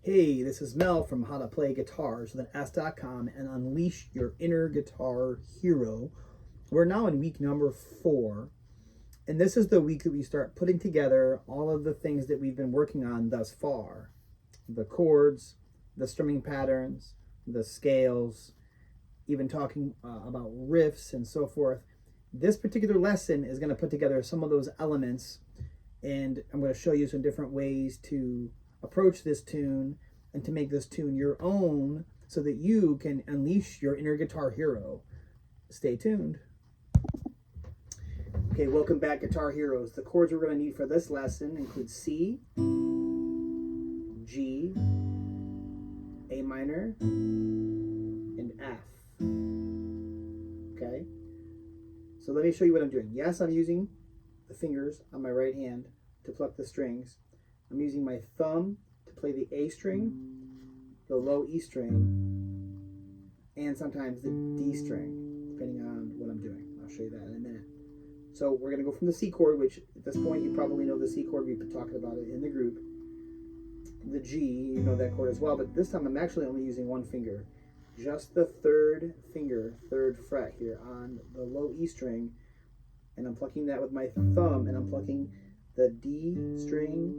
Hey, this is Mel from How to Play Guitars with an S.com and unleash your inner guitar hero. We're now in week number 4, and this is the week that we start putting together all of the things that we've been working on thus far. The chords, the strumming patterns, the scales, even talking about riffs and so forth. This particular lesson is going to put together some of those elements, and I'm going to show you some different ways to approach this tune and to make this tune your own so that you can unleash your inner guitar hero. Stay tuned. Okay, welcome back, Guitar Heroes. The chords we're going to need for this lesson include C, G, A minor, and F. Okay, so let me show you what I'm doing. Yes, I'm using the fingers on my right hand to pluck the strings. I'm using my thumb to play the A string, the low E string, and sometimes the D string, depending on what I'm doing. I'll show you that in a minute. So we're going to go from the C chord, which at this point you probably know the C chord. We've been talking about it in the group. The G, you know that chord as well, but this time I'm actually only using one finger. Just the third finger, third fret here on the low E string, and I'm plucking that with my thumb, and I'm plucking the D string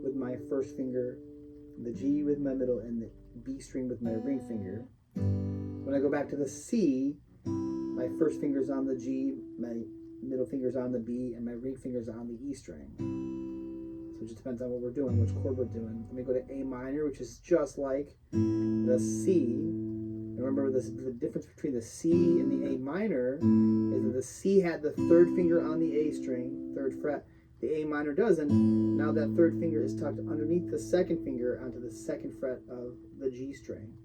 with my first finger, the G with my middle, and the B string with my ring finger. When I go back to the C, my first finger's on the G, my middle finger's on the B, and my ring finger's on the E string. So it just depends on what we're doing, which chord we're doing. Let me go to A minor, which is just like the C. And remember, the difference between the C and the A minor is that the C had the third finger on the A string, third fret. The A minor doesn't. Now that third finger is tucked underneath the second finger onto the second fret of the G string.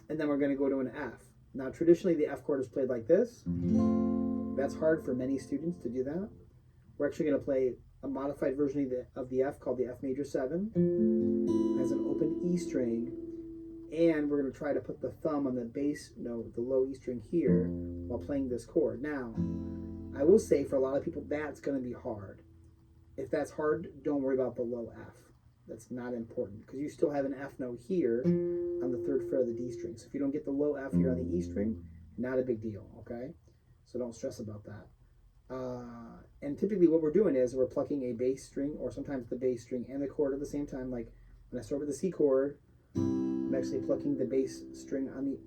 And then we're going to go to an F. Now traditionally the F chord is played like this. That's hard for many students to do that. We're actually going to play a modified version of the F called the F major 7. It has an open E string. And we're going to try to put the thumb on the bass note, the low E string here, while playing this chord. Now, I will say for a lot of people, that's going to be hard. If that's hard, don't worry about the low F. That's not important, because you still have an F note here on the third fret of the D string. So if you don't get the low F here on the E string, not a big deal, okay? So don't stress about that. And typically what we're doing is we're plucking a bass string, or sometimes the bass string and the chord at the same time. Like when I start with the C chord, I'm actually plucking the bass string on the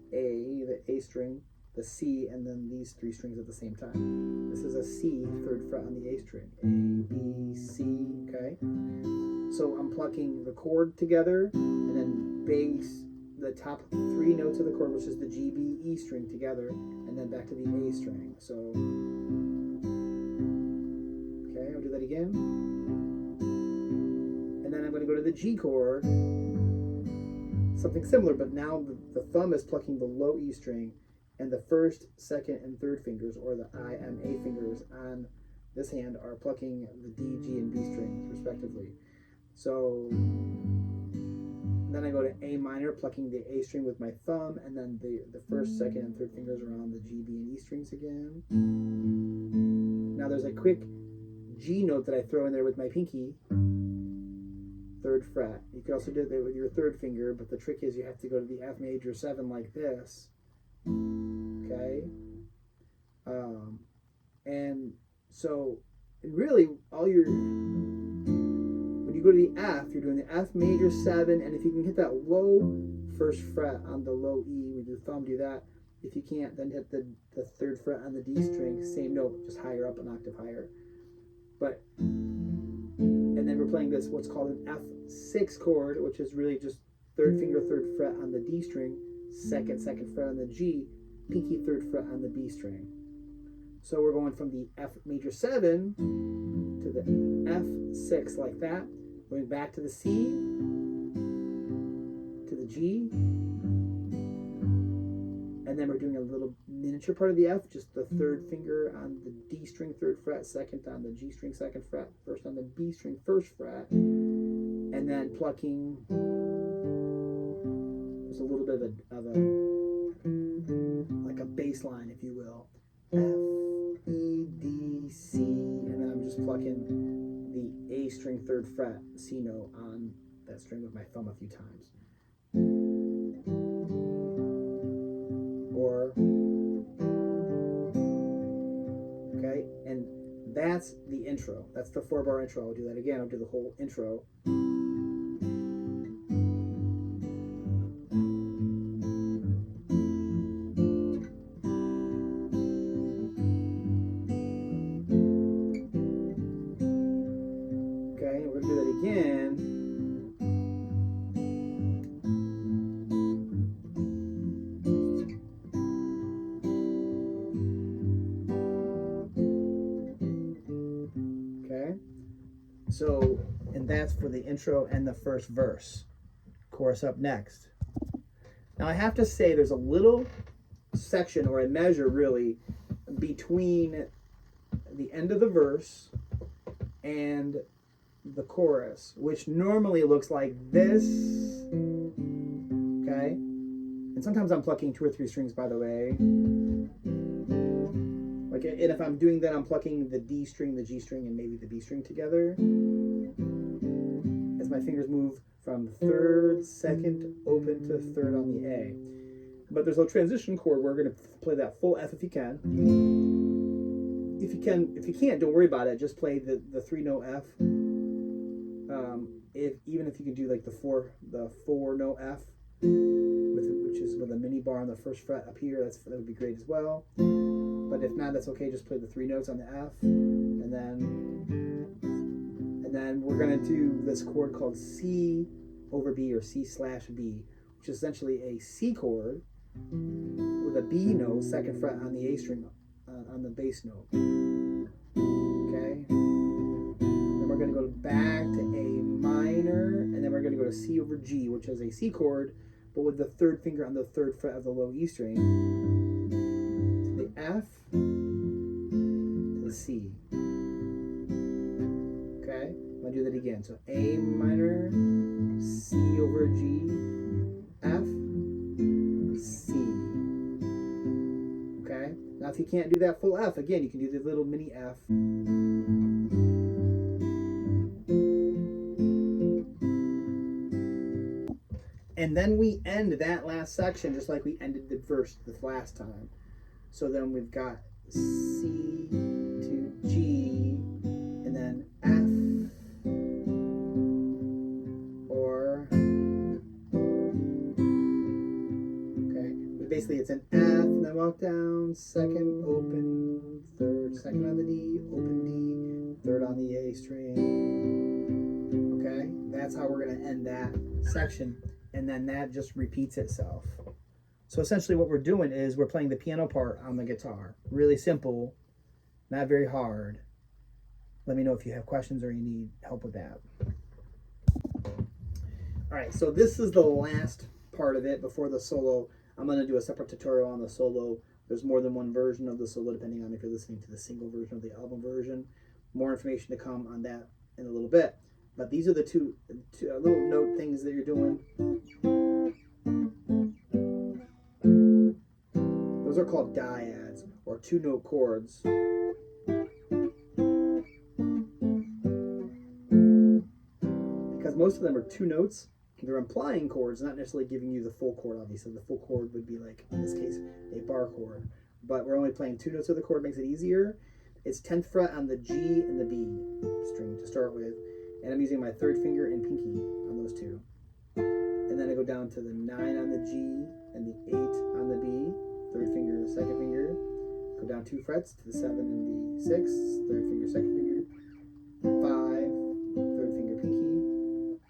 A string, the C, and then these 3 strings at the same time. This is a C, third fret on the A string. A, B, C, okay? So I'm plucking the chord together, and then bass, the top 3 notes of the chord, which is the G, B, E string together, and then back to the A string. So, okay, I'll do that again. And then I'm going to go to the G chord, something similar, but now the thumb is plucking the low E string, and the first, second, and third fingers, or the I, M, A fingers on this hand are plucking the D, G, and B strings, respectively. So then I go to A minor, plucking the A string with my thumb, and then the first, second, and third fingers are on the G, B, and E strings again. Now there's a quick G note that I throw in there with my pinky, third fret. You can also do it with your third finger, but the trick is you have to go to the F major 7 like this. Okay? And so really when you go to the F, you're doing the F major 7, and if you can hit that low first fret on the low E with your thumb, do that. If you can't, then hit the third fret on the D string, same note, just higher up, an octave higher. And then we're playing this, what's called an F6 chord, which is really just third finger, third fret on the D string, second fret on the G, pinky third fret on the B string. So we're going from the F major 7 to the F6 like that, going back to the C, to the G, and then we're doing a little miniature part of the F, just the third finger on the D string, third fret, second on the G string, second fret, first on the B string, first fret, and then plucking just a little bit of a like a bass line, if you will. F, E, D, C, and then I'm just plucking the A string, third fret, C note on that string. string with my thumb a few times. Or, okay, and that's the intro. That's the 4-bar intro. I'll do that again. I'll do the whole intro. Okay, we're going to do that again. So, and that's for the intro and the first verse. Chorus up next. Now I have to say there's a little section, or a measure really, between the end of the verse and the chorus, which normally looks like this. Okay? And sometimes I'm plucking 2 or 3 strings, by the way. Like, and if I'm doing that, I'm plucking the D string, the G string, and maybe the B string together. As my fingers move from 3rd, 2nd, open to 3rd on the A. But there's a transition chord where we're going to play that full F if you can. If you can't, don't worry about it. Just play the 3-note F. Even if you can do like the 4-note F, which is with a mini bar on the 1st fret up here, that would be great as well. But if not, that's okay. Just play the 3 notes on the F, and then we're gonna do this chord called C over B, or C/B, which is essentially a C chord with a B note, 2nd fret on the A string, on the bass note. Okay. Then we're gonna go back to A minor, and then we're gonna go to C over G, which is a C chord, but with the 3rd finger on the 3rd fret of the low E string. To the F, to the C. Okay, I'm gonna do that again. So A minor, C over G, F, C. Okay, now if you can't do that full F, again, you can do the little mini F. And then we end that last section just like we ended the verse the last time. So then we've got C to G, and then F, or, okay, but basically it's an F, and then walk down, 2nd, open, 3rd, 2nd on the D, open D, 3rd on the A string. Okay, that's how we're going to end that section. And then that just repeats itself. So essentially what we're doing is we're playing the piano part on the guitar. Really simple, not very hard. Let me know if you have questions or you need help with that. All right, so this is the last part of it before the solo. I'm gonna do a separate tutorial on the solo. There's more than one version of the solo depending on if you're listening to the single version or the album version. More information to come on that in a little bit. But these are the two little note things that you're doing. Those are called diads, or 2-note chords. Because most of them are 2 notes, they're implying chords, not necessarily giving you the full chord, obviously. The full chord would be like, in this case, a bar chord. But we're only playing 2 notes of the chord, makes it easier. It's 10th fret on the G and the B string to start with. And I'm using my 3rd finger and pinky on those 2. And then I go down to the 9 on the G and the 8 on the B. 3rd finger, 2nd finger. Go down 2 frets to the 7 and the 6. 3rd finger, 2nd finger. 5, 3rd finger, pinky.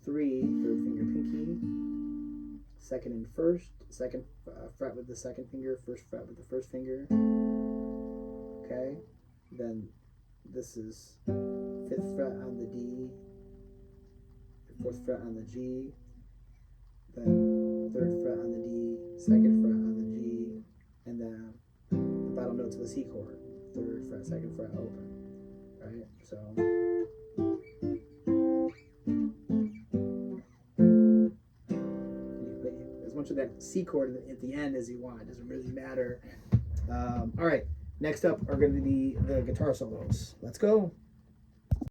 3, 3rd finger, pinky. 2nd and 1st. 2nd fret with the 2nd finger. 1st fret with the 1st finger. Okay. Then this is 5th fret on the D, 4th fret on the G, then 3rd fret on the D, 2nd fret on the G, and then the bottom notes of the C chord, 3rd fret, 2nd fret, open, right? So, you play as much of that C chord at the end as you want. It doesn't really matter. All right. Next up are going to be the guitar solos. Let's go.